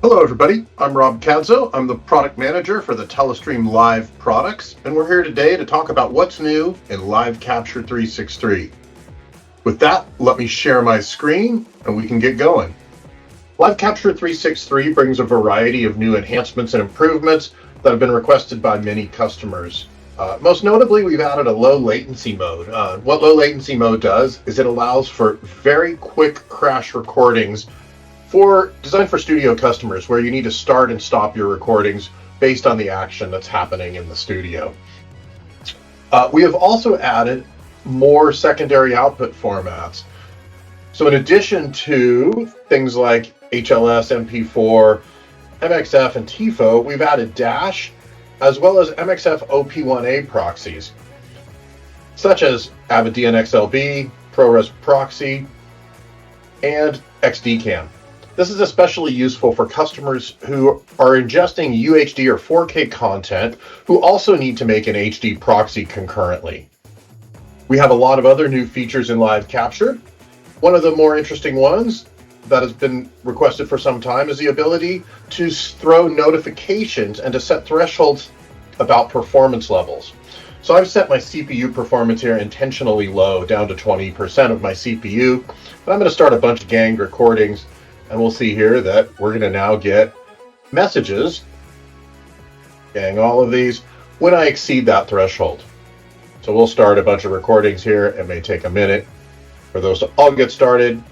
Hello everybody, I'm Robb Cadzow. I'm the product manager for the Telestream Live products, and we're here today to talk about what's new in Live Capture 363. With that, let me share my screen and we can get going. Live Capture 363 brings a variety of new enhancements and improvements that have been requested by many customers. Most notably, we've added a low latency mode. What low latency mode does is it allows for very quick crash recordings designed for studio customers, where you need to start and stop your recordings based on the action that's happening in the studio. We have also added more secondary output formats. So in addition to things like HLS, MP4, MXF, and TIFO, we've added Dash, as well as MXF OP1A proxies, such as Avid DNXLB, ProRes Proxy, and XDCAM. This is especially useful for customers who are ingesting UHD or 4K content who also need to make an HD proxy concurrently. We have a lot of other new features in Live Capture. One of the more interesting ones that has been requested for some time is the ability to throw notifications and to set thresholds about performance levels. So I've set my CPU performance here intentionally low, down to 20% of my CPU, and I'm going to start a bunch of ganged recordings, and we'll see here that we're going to now get messages, gang all of these, when I exceed that threshold. So we'll start a bunch of recordings here. It may take a minute for those to all get started.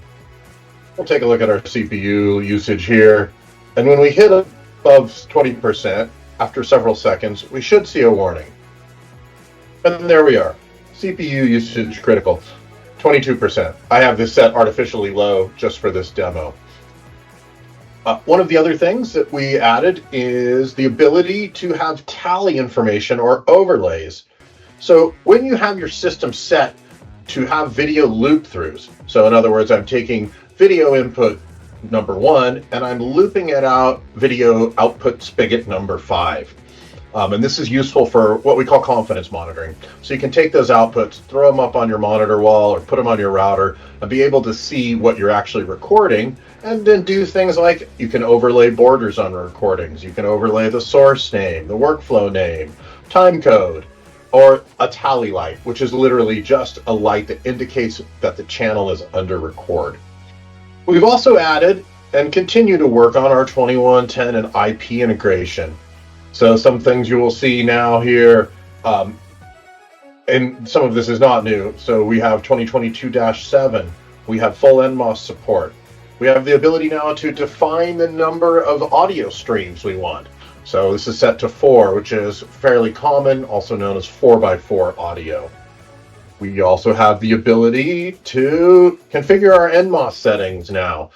We'll take a look at our CPU usage here. And when we hit above 20%, after several seconds, we should see a warning. And there we are. CPU usage critical, 22%. I have this set artificially low just for this demo. One of the other things that we added is the ability to have tally information or overlays. So when you have your system set to have video loop-throughs, so in other words, I'm taking video input number 1 and I'm looping it out video output spigot number 5. And this is useful for what we call confidence monitoring. So you can take those outputs, throw them up on your monitor wall or put them on your router and be able to see what you're actually recording, and then do things like you can overlay borders on recordings. You can overlay the source name, the workflow name, time code, or a tally light, which is literally just a light that indicates that the channel is under record. We've also added and continue to work on our 2110 and IP integration. So some things you will see now here, and some of this is not new. So we have 2022-7, we have full NMOS support. We have the ability now to define the number of audio streams we want. So this is set to 4, which is fairly common, also known as 4x4 audio. We also have the ability to configure our NMOS settings now.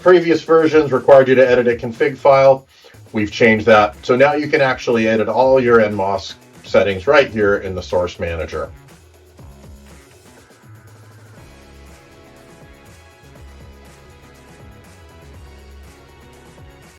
Previous versions required you to edit a config file. We've changed that. So now you can actually edit all your NMOS settings right here in the Source Manager.